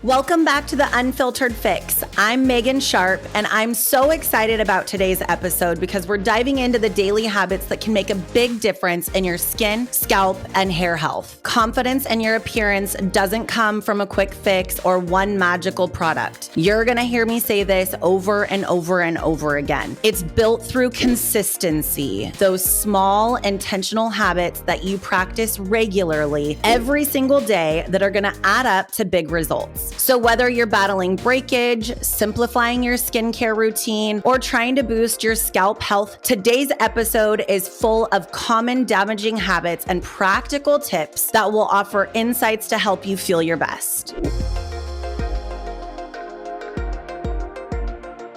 Welcome back to the Unfiltered Fix. I'm Megan Sharpe, and I'm so excited about today's episode because we're diving into the daily habits that can make a big difference in your skin, scalp, and hair health. Confidence in your appearance doesn't come from a quick fix or one magical product. You're gonna hear me say this over and over and over again. It's built through consistency, those small, intentional habits that you practice regularly every single day that are gonna add up to big results. So whether you're battling breakage, simplifying your skincare routine, or trying to boost your scalp health, today's episode is full of common damaging habits and practical tips that will offer insights to help you feel your best.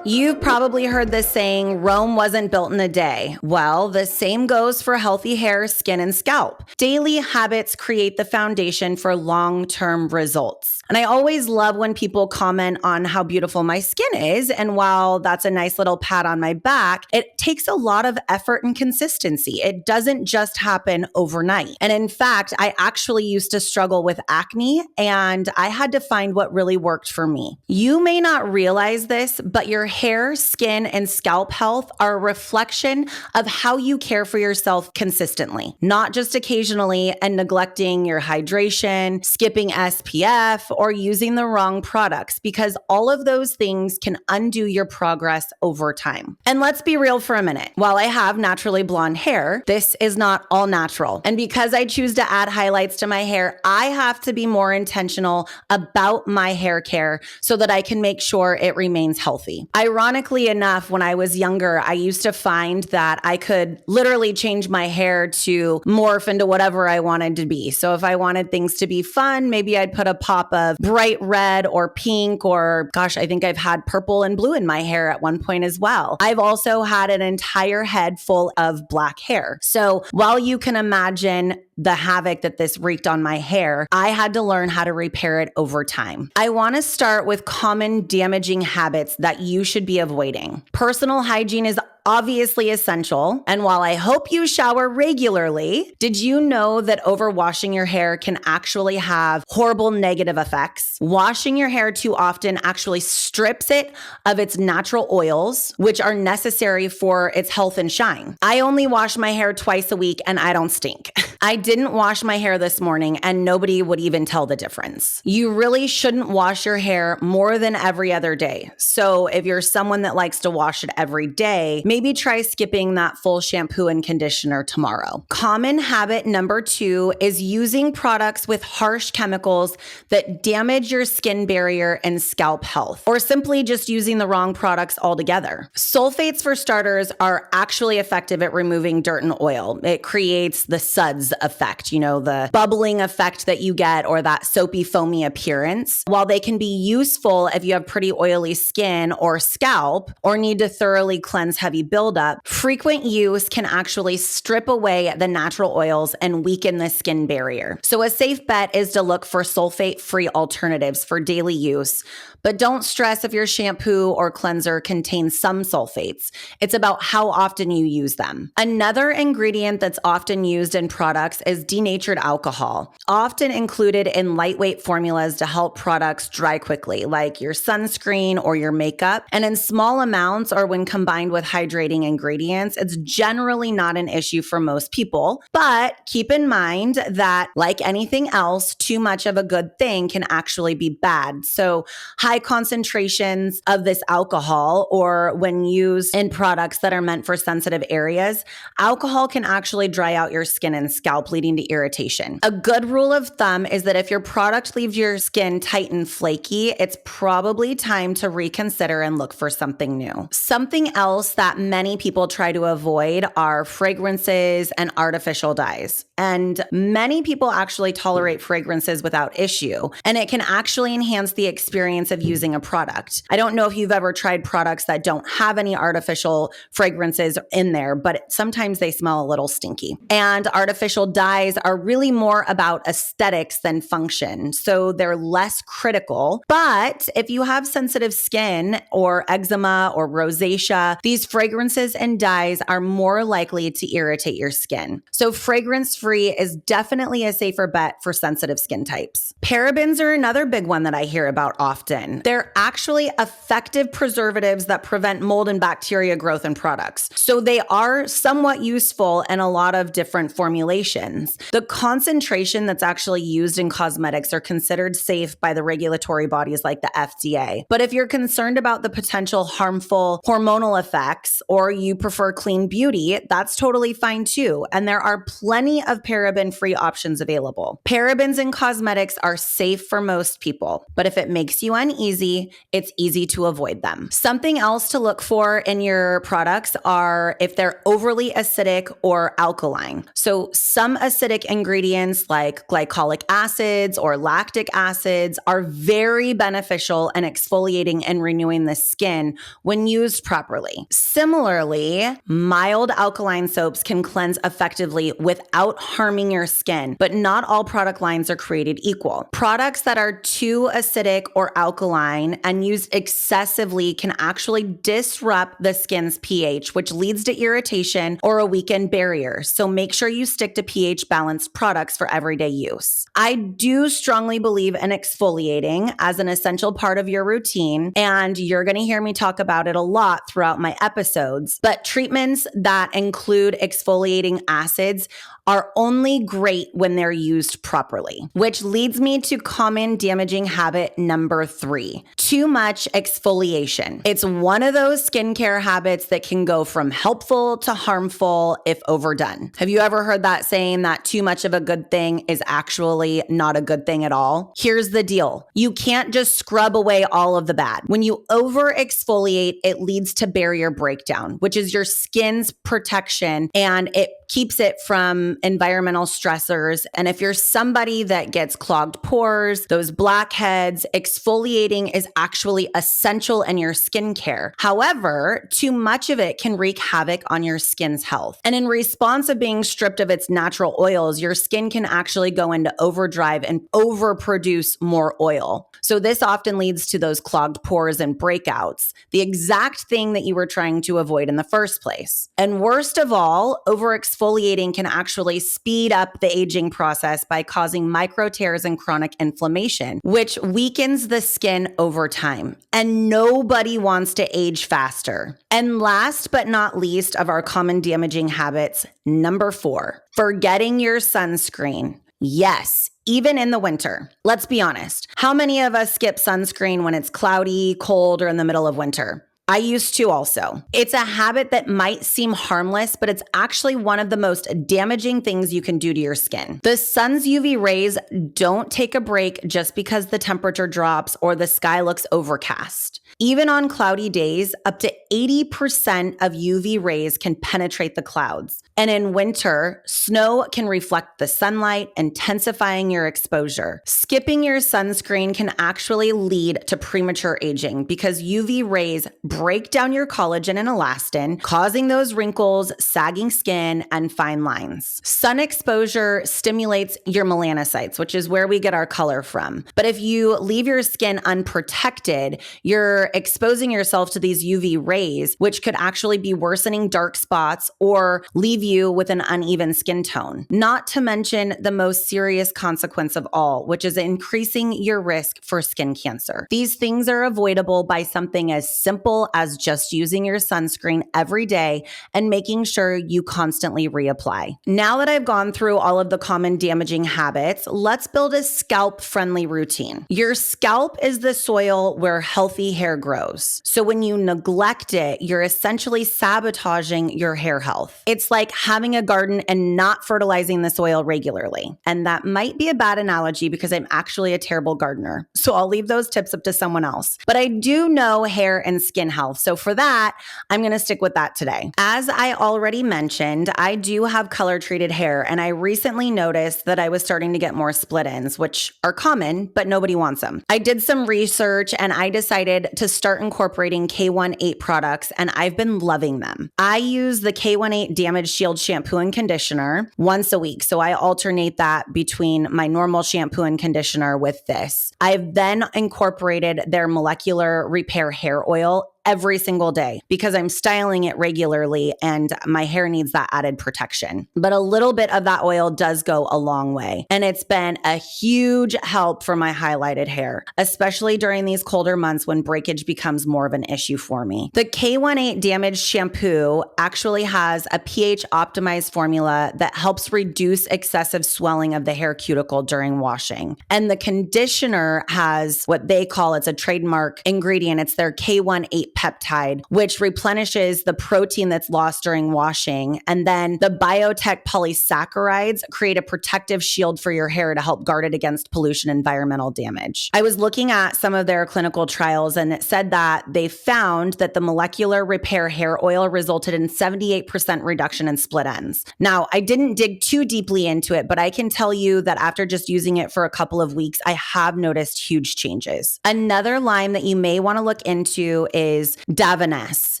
You've probably heard this saying, Rome wasn't built in a day. Well, the same goes for healthy hair, skin, and scalp. Daily habits create the foundation for long-term results. And I always love when people comment on how beautiful my skin is. And while that's a nice little pat on my back, it takes a lot of effort and consistency. It doesn't just happen overnight. And in fact, I actually used to struggle with acne, and I had to find what really worked for me. You may not realize this, but your hair, skin, and scalp health are a reflection of how you care for yourself consistently, not just occasionally and neglecting your hydration, skipping SPF, or using the wrong products, because all of those things can undo your progress over time. And let's be real for a minute. While I have naturally blonde hair, this is not all natural. And because I choose to add highlights to my hair, I have to be more intentional about my hair care so that I can make sure it remains healthy. Ironically enough, when I was younger, I used to find that I could literally change my hair to morph into whatever I wanted to be. So if I wanted things to be fun, maybe I'd put a pop of bright red or pink, or gosh, I think I've had purple and blue in my hair at one point as well. I've also had an entire head full of black hair. So while you can imagine the havoc that this wreaked on my hair, I had to learn how to repair it over time. I want to start with common damaging habits that you should be avoiding. Personal hygiene is obviously essential. And while I hope you shower regularly, did you know that overwashing your hair can actually have horrible negative effects? Washing your hair too often actually strips it of its natural oils, which are necessary for its health and shine. I only wash my hair twice a week and I don't stink. I didn't wash my hair this morning and nobody would even tell the difference. You really shouldn't wash your hair more than every other day. So if you're someone that likes to wash it every day, maybe try skipping that full shampoo and conditioner tomorrow. Common habit number 2 is using products with harsh chemicals that damage your skin barrier and scalp health, or simply just using the wrong products altogether. Sulfates, for starters, are actually effective at removing dirt and oil. It creates the suds effect, the bubbling effect that you get, or that soapy, foamy appearance. While they can be useful if you have pretty oily skin or scalp, or need to thoroughly cleanse heavy buildup, frequent use can actually strip away the natural oils and weaken the skin barrier. So a safe bet is to look for sulfate-free alternatives for daily use. But don't stress if your shampoo or cleanser contains some sulfates. It's about how often you use them. Another ingredient that's often used in products is denatured alcohol, often included in lightweight formulas to help products dry quickly, like your sunscreen or your makeup. And in small amounts or when combined with hydrating ingredients, it's generally not an issue for most people. But keep in mind that, like anything else, too much of a good thing can actually be bad. So high concentrations of this alcohol, or when used in products that are meant for sensitive areas, alcohol can actually dry out your skin and scalp, leading to irritation. A good rule of thumb is that if your product leaves your skin tight and flaky, it's probably time to reconsider and look for something new. Something else that many people try to avoid are fragrances and artificial dyes. And many people actually tolerate fragrances without issue, and it can actually enhance the experience of using a product. I don't know if you've ever tried products that don't have any artificial fragrances in there, but sometimes they smell a little stinky. And artificial dyes are really more about aesthetics than function, so they're less critical. But if you have sensitive skin or eczema or rosacea, these fragrances fragrances and dyes are more likely to irritate your skin. So fragrance-free is definitely a safer bet for sensitive skin types. Parabens are another big one that I hear about often. They're actually effective preservatives that prevent mold and bacteria growth in products. So they are somewhat useful in a lot of different formulations. The concentration that's actually used in cosmetics are considered safe by the regulatory bodies like the FDA. But if you're concerned about the potential harmful hormonal effects or you prefer clean beauty, that's totally fine too. And there are plenty of paraben-free options available. Parabens in cosmetics are safe for most people, but if it makes you uneasy, it's easy to avoid them. Something else to look for in your products are if they're overly acidic or alkaline. So some acidic ingredients like glycolic acids or lactic acids are very beneficial in exfoliating and renewing the skin when used properly. Similarly, mild alkaline soaps can cleanse effectively without harming your skin, but not all product lines are created equal. Products that are too acidic or alkaline and used excessively can actually disrupt the skin's pH, which leads to irritation or a weakened barrier. So make sure you stick to pH balanced products for everyday use. I do strongly believe in exfoliating as an essential part of your routine, and you're going to hear me talk about it a lot throughout my episodes. But treatments that include exfoliating acids are only great when they're used properly, which leads me to common damaging habit number 3, too much exfoliation. It's one of those skincare habits that can go from helpful to harmful if overdone. Have you ever heard that saying that too much of a good thing is actually not a good thing at all? Here's the deal. You can't just scrub away all of the bad. When you over-exfoliate, it leads to barrier breakdown, which is your skin's protection, and it keeps it from environmental stressors. And if you're somebody that gets clogged pores, those blackheads, exfoliating is actually essential in your skincare. However, too much of it can wreak havoc on your skin's health. And in response of being stripped of its natural oils, your skin can actually go into overdrive and overproduce more oil. So this often leads to those clogged pores and breakouts, the exact thing that you were trying to avoid in the first place. And worst of all, over-exfoliating can actually speed up the aging process by causing micro tears and chronic inflammation, which weakens the skin over time. And nobody wants to age faster. And last but not least of our common damaging habits, number 4, forgetting your sunscreen. Yes, even in the winter. Let's be honest. How many of us skip sunscreen when it's cloudy, cold, or in the middle of winter? I used to also. It's a habit that might seem harmless, but it's actually one of the most damaging things you can do to your skin. The sun's UV rays don't take a break just because the temperature drops or the sky looks overcast. Even on cloudy days, up to 80% of UV rays can penetrate the clouds. And in winter, snow can reflect the sunlight, intensifying your exposure. Skipping your sunscreen can actually lead to premature aging because UV rays break down your collagen and elastin, causing those wrinkles, sagging skin, and fine lines. Sun exposure stimulates your melanocytes, which is where we get our color from. But if you leave your skin unprotected, you're exposing yourself to these UV rays, which could actually be worsening dark spots or leave you with an uneven skin tone. Not to mention the most serious consequence of all, which is increasing your risk for skin cancer. These things are avoidable by something as simple as just using your sunscreen every day and making sure you constantly reapply. Now that I've gone through all of the common damaging habits, let's build a scalp-friendly routine. Your scalp is the soil where healthy hair grows. So when you neglect it, you're essentially sabotaging your hair health. It's like having a garden and not fertilizing the soil regularly. And that might be a bad analogy because I'm actually a terrible gardener. So I'll leave those tips up to someone else. But I do know hair and skin health. So for that, I'm going to stick with that today. As I already mentioned, I do have color treated hair, and I recently noticed that I was starting to get more split ends, which are common, but nobody wants them. I did some research and I decided to start incorporating K18 products, and I've been loving them. I use the K18 Damage Shield shampoo and conditioner once a week. So I alternate that between my normal shampoo and conditioner with this. I've then incorporated their molecular repair hair oil every single day because I'm styling it regularly and my hair needs that added protection. But a little bit of that oil does go a long way. And it's been a huge help for my highlighted hair, especially during these colder months when breakage becomes more of an issue for me. The K18 Damaged shampoo actually has a pH optimized formula that helps reduce excessive swelling of the hair cuticle during washing. And the conditioner has what they call, it's a trademark ingredient. It's their K18 peptide, which replenishes the protein that's lost during washing. And then the biotech polysaccharides create a protective shield for your hair to help guard it against pollution and environmental damage. I was looking at some of their clinical trials and it said that they found that the molecular repair hair oil resulted in 78% reduction in split ends. Now, I didn't dig too deeply into it, but I can tell you that after just using it for a couple of weeks, I have noticed huge changes. Another line that you may want to look into is Davines.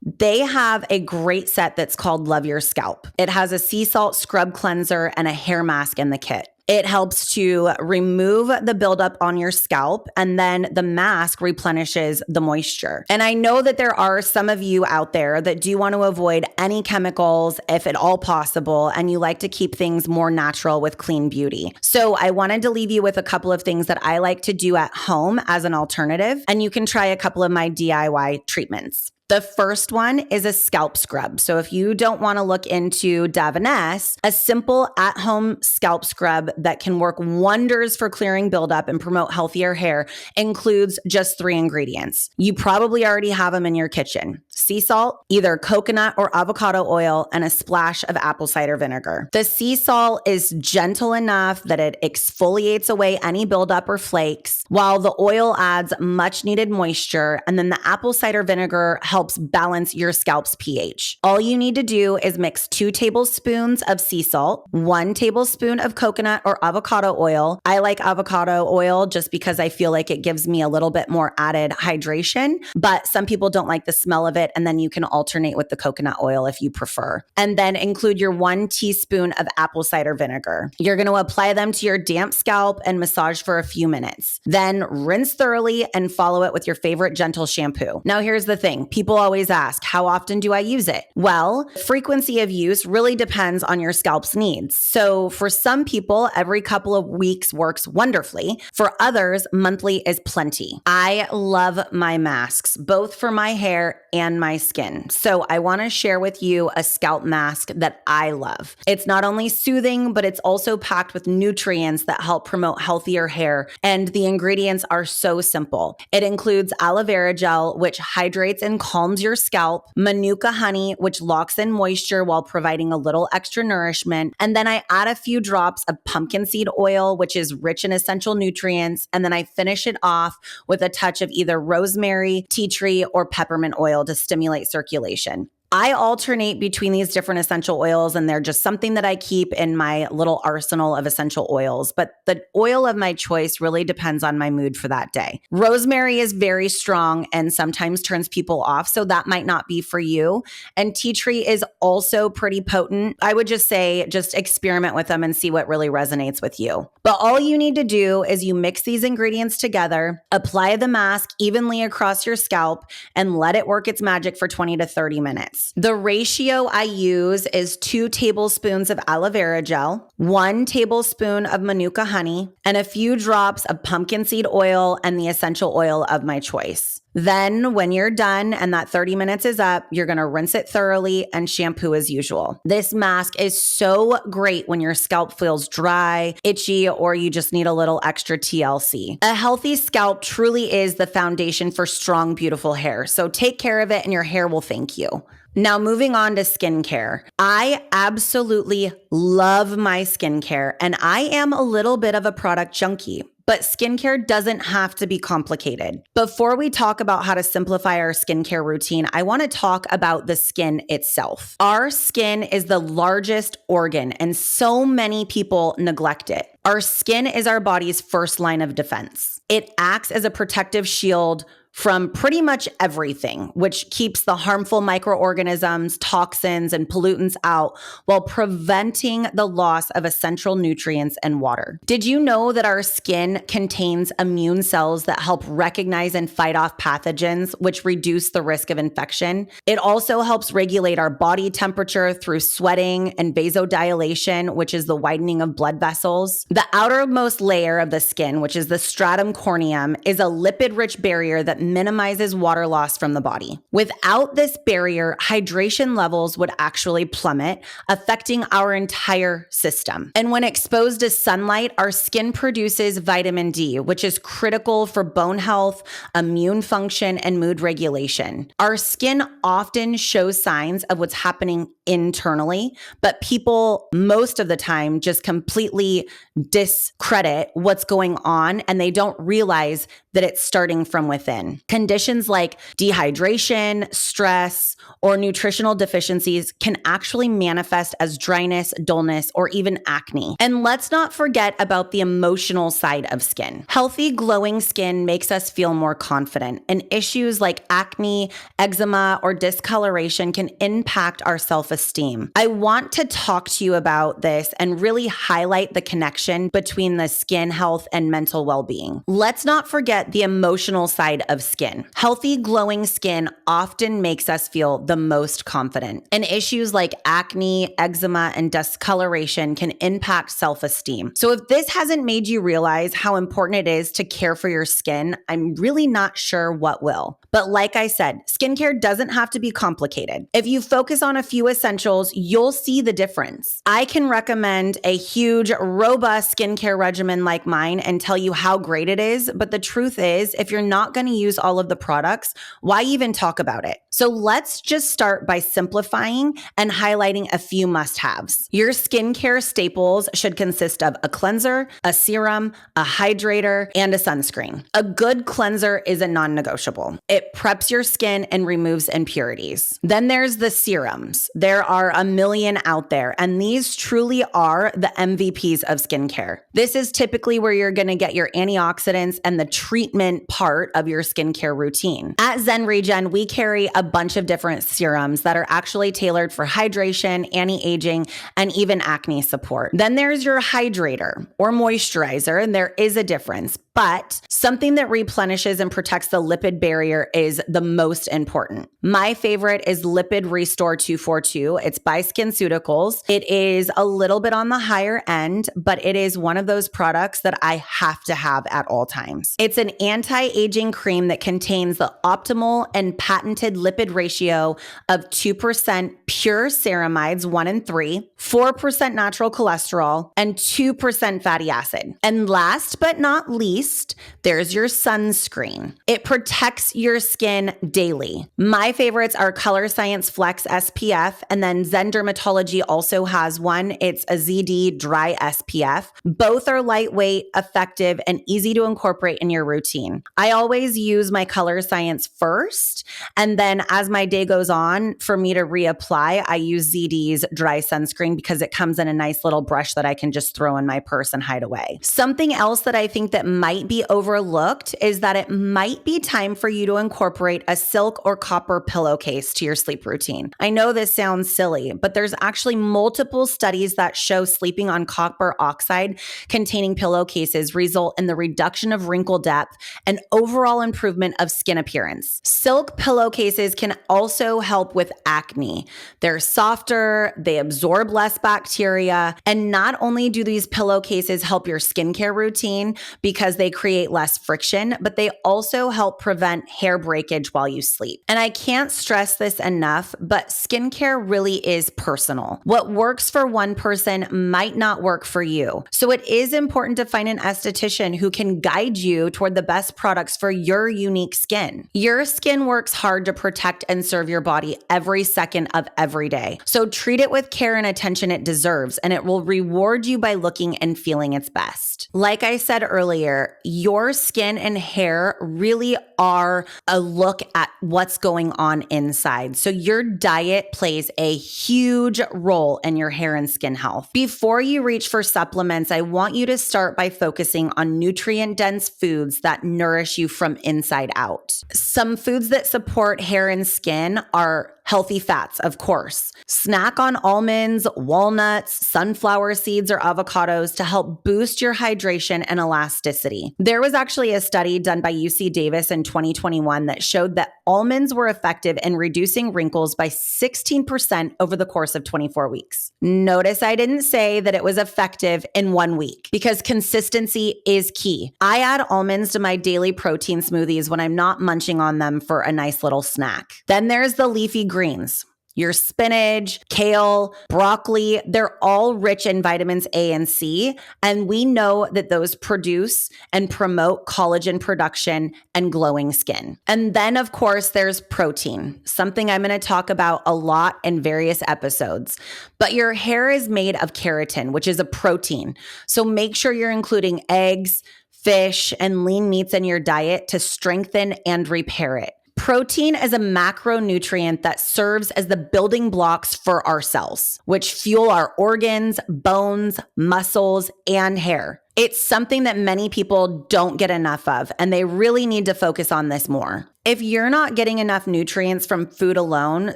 They have a great set that's called Love Your Scalp. It has a sea salt scrub cleanser and a hair mask in the kit. It helps to remove the buildup on your scalp, and then the mask replenishes the moisture. And I know that there are some of you out there that do want to avoid any chemicals if at all possible, and you like to keep things more natural with clean beauty. So I wanted to leave you with a couple of things that I like to do at home as an alternative, and you can try a couple of my DIY treatments. The first one is a scalp scrub. So if you don't want to look into Davines, a simple at-home scalp scrub that can work wonders for clearing buildup and promote healthier hair includes just 3 ingredients. You probably already have them in your kitchen. Sea salt, either coconut or avocado oil, and a splash of apple cider vinegar. The sea salt is gentle enough that it exfoliates away any buildup or flakes, while the oil adds much needed moisture, and then the apple cider vinegar helps balance your scalp's pH. All you need to do is mix 2 tablespoons of sea salt, 1 tablespoon of coconut or avocado oil. I like avocado oil just because I feel like it gives me a little bit more added hydration, but some people don't like the smell of it, and then you can alternate with the coconut oil if you prefer. And then include your 1 teaspoon of apple cider vinegar. You're going to apply them to your damp scalp and massage for a few minutes. Then rinse thoroughly and follow it with your favorite gentle shampoo. Now here's the thing. People always ask, how often do I use it? Well, frequency of use really depends on your scalp's needs. So for some people, every couple of weeks works wonderfully. For others, monthly is plenty. I love my masks, both for my hair and my skin. So I want to share with you a scalp mask that I love. It's not only soothing, but it's also packed with nutrients that help promote healthier hair. And the ingredients are so simple. It includes aloe vera gel, which hydrates and calms your scalp, manuka honey, which locks in moisture while providing a little extra nourishment. And then I add a few drops of pumpkin seed oil, which is rich in essential nutrients. And then I finish it off with a touch of either rosemary, tea tree, or peppermint oil to stimulate circulation. I alternate between these different essential oils, and they're just something that I keep in my little arsenal of essential oils. But the oil of my choice really depends on my mood for that day. Rosemary is very strong and sometimes turns people off, so that might not be for you. And tea tree is also pretty potent. I would just say, just experiment with them and see what really resonates with you. But all you need to do is you mix these ingredients together, apply the mask evenly across your scalp, and let it work its magic for 20 to 30 minutes. The ratio I use is 2 tablespoons of aloe vera gel, 1 tablespoon of manuka honey, and a few drops of pumpkin seed oil and the essential oil of my choice. Then when you're done and that 30 minutes is up, you're going to rinse it thoroughly and shampoo as usual. This mask is so great when your scalp feels dry, itchy, or you just need a little extra TLC. A healthy scalp truly is the foundation for strong, beautiful hair. So take care of it and your hair will thank you. Now, moving on to skincare. I absolutely love my skincare, and I am a little bit of a product junkie. But skincare doesn't have to be complicated. Before we talk about how to simplify our skincare routine, I want to talk about the skin itself. Our skin is the largest organ, and so many people neglect it. Our skin is our body's first line of defense. It acts as a protective shield from pretty much everything, which keeps the harmful microorganisms, toxins, and pollutants out while preventing the loss of essential nutrients and water. Did you know that our skin contains immune cells that help recognize and fight off pathogens, which reduce the risk of infection? It also helps regulate our body temperature through sweating and vasodilation, which is the widening of blood vessels. The outermost layer of the skin, which is the stratum corneum, is a lipid-rich barrier that minimizes water loss from the body. Without this barrier, hydration levels would actually plummet, affecting our entire system. And when exposed to sunlight, our skin produces vitamin D, which is critical for bone health, immune function, and mood regulation. Our skin often shows signs of what's happening internally, but people most of the time just completely discredit what's going on and they don't realize that it's starting from within. Conditions like dehydration, stress, or nutritional deficiencies can actually manifest as dryness, dullness, or even acne. And let's not forget about the emotional side of skin. Healthy, glowing skin makes us feel more confident, and issues like acne, eczema, or discoloration can impact our self-esteem. I want to talk to you about this and really highlight the connection between the skin health and mental well-being. Let's not forget the emotional side of skin. Healthy, glowing skin often makes us feel the most confident, and issues like acne, eczema, and discoloration can impact self-esteem. So if this hasn't made you realize how important it is to care for your skin, I'm really not sure what will. But like I said, skincare doesn't have to be complicated. If you focus on a few essentials, you'll see the difference. I can recommend a huge, robust skincare regimen like mine and tell you how great it is, but the truth is, if you're not going to use all of the products, why even talk about it? So let's just start by simplifying and highlighting a few must-haves. Your skincare staples should consist of a cleanser, a serum, a hydrator, and a sunscreen. A good cleanser is a non-negotiable. It preps your skin and removes impurities. Then there's the serums. There are a million out there, and these truly are the MVPs of skincare. This is typically where you're going to get your antioxidants and the treatment part of your skincare routine. At Zen Regen, we carry a bunch of different serums that are actually tailored for hydration, anti-aging, and even acne support. Then there's your hydrator or moisturizer, and there is a difference, but something that replenishes and protects the lipid barrier is the most important. My favorite is Lipid Restore 242. It's by SkinCeuticals. It is a little bit on the higher end, but it is one of those products that I have to have at all times. It's an anti-aging cream that contains the optimal and patented lipid ratio of 2% pure ceramides, 1 and 3, 4% natural cholesterol, and 2% fatty acid. And last but not least, there's your sunscreen. It protects your skin daily. My favorites are Color Science Flex SPF, and then Zen Dermatology also has one. It's a ZD Dry SPF. Both are lightweight, effective, and easy to incorporate in your routine. I always use my Color Science first, and then as my day goes on, for me to reapply, I use ZD's Dry Sunscreen because it comes in a nice little brush that I can just throw in my purse and hide away. Something else that I think that might be overlooked is that it might be time for you to incorporate a silk or copper pillowcase to your sleep routine. I know this sounds silly, but there's actually multiple studies that show sleeping on copper oxide containing pillowcases result in the reduction of wrinkle depth and overall improvement of skin appearance. Silk pillowcases can also help with acne. They're softer, they absorb less bacteria, and not only do these pillowcases help your skincare routine because they create less friction, but they also help prevent hair breakage while you sleep. And I can't stress this enough, but skincare really is personal. What works for one person might not work for you. So it is important to find an esthetician who can guide you toward the best products for your unique skin. Your skin works hard to protect and serve your body every second of every day. So treat it with care and attention it deserves, and it will reward you by looking and feeling its best. Like I said earlier, your skin and hair really are a look at what's going on inside. So your diet plays a huge role in your hair and skin health. Before you reach for supplements, I want you to start by focusing on nutrient-dense foods that nourish you from inside out. Some foods that support hair and skin are healthy fats, of course. Snack on almonds, walnuts, sunflower seeds, or avocados to help boost your hydration and elasticity. There was actually a study done by UC Davis in 2021 that showed that almonds were effective in reducing wrinkles by 16% over the course of 24 weeks. Notice I didn't say that it was effective in 1 week because consistency is key. I add almonds to my daily protein smoothies when I'm not munching on them for a nice little snack. Then there's the leafy greens. Your spinach, kale, broccoli, they're all rich in vitamins A and C, and we know that those produce and promote collagen production and glowing skin. And then, of course, there's protein, something I'm going to talk about a lot in various episodes. But your hair is made of keratin, which is a protein. So make sure you're including eggs, fish, and lean meats in your diet to strengthen and repair it. Protein is a macronutrient that serves as the building blocks for our cells, which fuel our organs, bones, muscles, and hair. It's something that many people don't get enough of, and they really need to focus on this more. If you're not getting enough nutrients from food alone,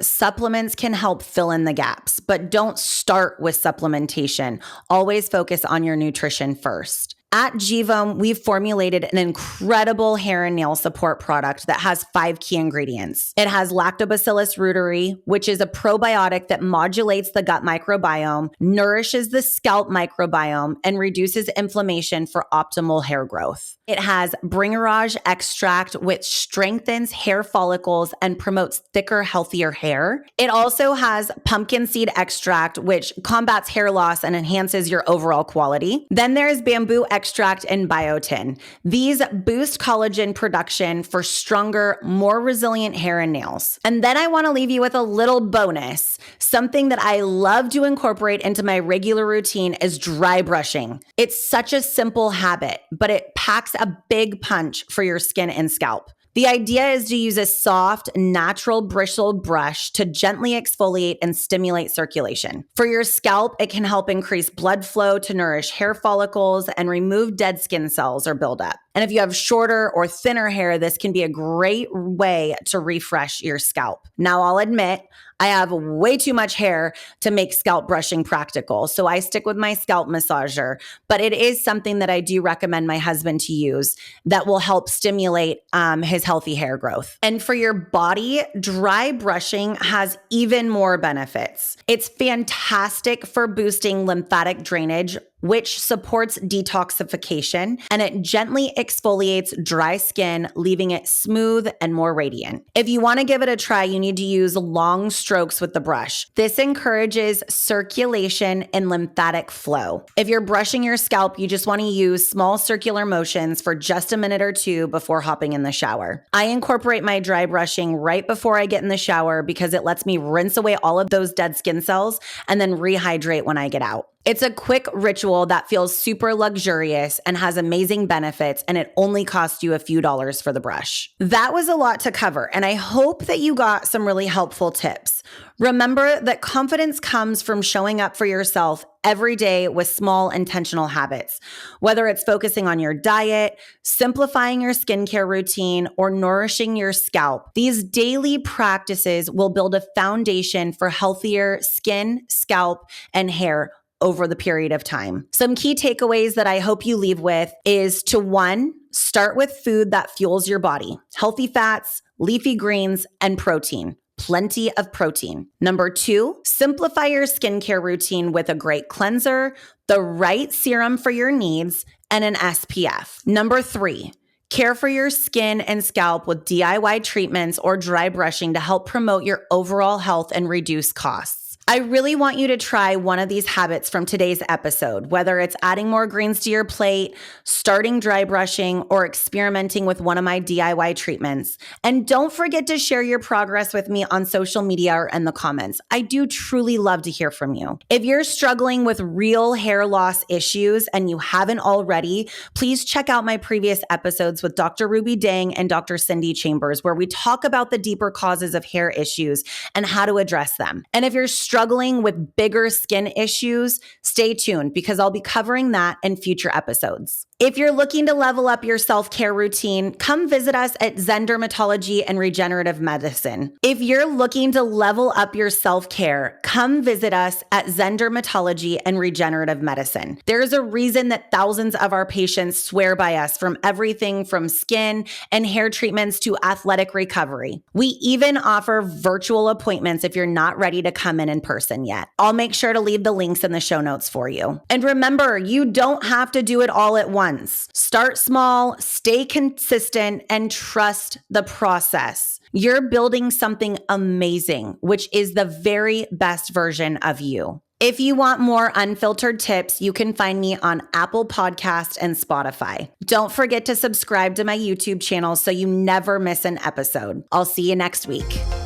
supplements can help fill in the gaps, but don't start with supplementation. Always focus on your nutrition first. At Givome, we've formulated an incredible hair and nail support product that has 5 key ingredients. It has Lactobacillus reuteri, which is a probiotic that modulates the gut microbiome, nourishes the scalp microbiome, and reduces inflammation for optimal hair growth. It has Bringerage extract, which strengthens hair follicles and promotes thicker, healthier hair. It also has pumpkin seed extract, which combats hair loss and enhances your overall quality. Then there's bamboo extract and biotin. These boost collagen production for stronger, more resilient hair and nails. And then I want to leave you with a little bonus. Something that I love to incorporate into my regular routine is dry brushing. It's such a simple habit, but it packs a big punch for your skin and scalp. The idea is to use a soft, natural bristled brush to gently exfoliate and stimulate circulation. For your scalp, it can help increase blood flow to nourish hair follicles and remove dead skin cells or buildup. And if you have shorter or thinner hair, this can be a great way to refresh your scalp. Now, I'll admit, I have way too much hair to make scalp brushing practical, so I stick with my scalp massager, but it is something that I do recommend my husband to use that will help stimulate his healthy hair growth. And for your body, dry brushing has even more benefits. It's fantastic for boosting lymphatic drainage, which supports detoxification, and it gently exfoliates dry skin, leaving it smooth and more radiant. If you want to give it a try, you need to use long strokes with the brush. This encourages circulation and lymphatic flow. If you're brushing your scalp, you just want to use small circular motions for just a minute or two before hopping in the shower. I incorporate my dry brushing right before I get in the shower because it lets me rinse away all of those dead skin cells and then rehydrate when I get out. It's a quick ritual that feels super luxurious and has amazing benefits, and it only costs you a few dollars for the brush. That was a lot to cover, and I hope that you got some really helpful tips. Remember that confidence comes from showing up for yourself every day with small intentional habits. Whether it's focusing on your diet, simplifying your skincare routine, or nourishing your scalp, these daily practices will build a foundation for healthier skin, scalp, and hair over the period of time. Some key takeaways that I hope you leave with is to 1, start with food that fuels your body. Healthy fats, leafy greens, and protein. Plenty of protein. Number 2, simplify your skincare routine with a great cleanser, the right serum for your needs, and an SPF. Number 3, care for your skin and scalp with DIY treatments or dry brushing to help promote your overall health and reduce costs. I really want you to try one of these habits from today's episode, whether it's adding more greens to your plate, starting dry brushing, or experimenting with one of my DIY treatments. And don't forget to share your progress with me on social media or in the comments. I do truly love to hear from you. If you're struggling with real hair loss issues and you haven't already, please check out my previous episodes with Dr. Ruby Dang and Dr. Cindy Chambers, where we talk about the deeper causes of hair issues and how to address them. And if you're struggling with bigger skin issues, stay tuned because I'll be covering that in future episodes. If you're looking to level up your self-care routine, come visit us at Zen Dermatology and Regenerative Medicine. If you're looking to level up your self-care, come visit us at Zen Dermatology and Regenerative Medicine. There's a reason that thousands of our patients swear by us, from everything from skin and hair treatments to athletic recovery. We even offer virtual appointments if you're not ready to come in person yet. I'll make sure to leave the links in the show notes for you. And remember, you don't have to do it all at once. Start small, stay consistent, and trust the process. You're building something amazing, which is the very best version of you. If you want more unfiltered tips, you can find me on Apple Podcasts and Spotify. Don't forget to subscribe to my YouTube channel so you never miss an episode. I'll see you next week.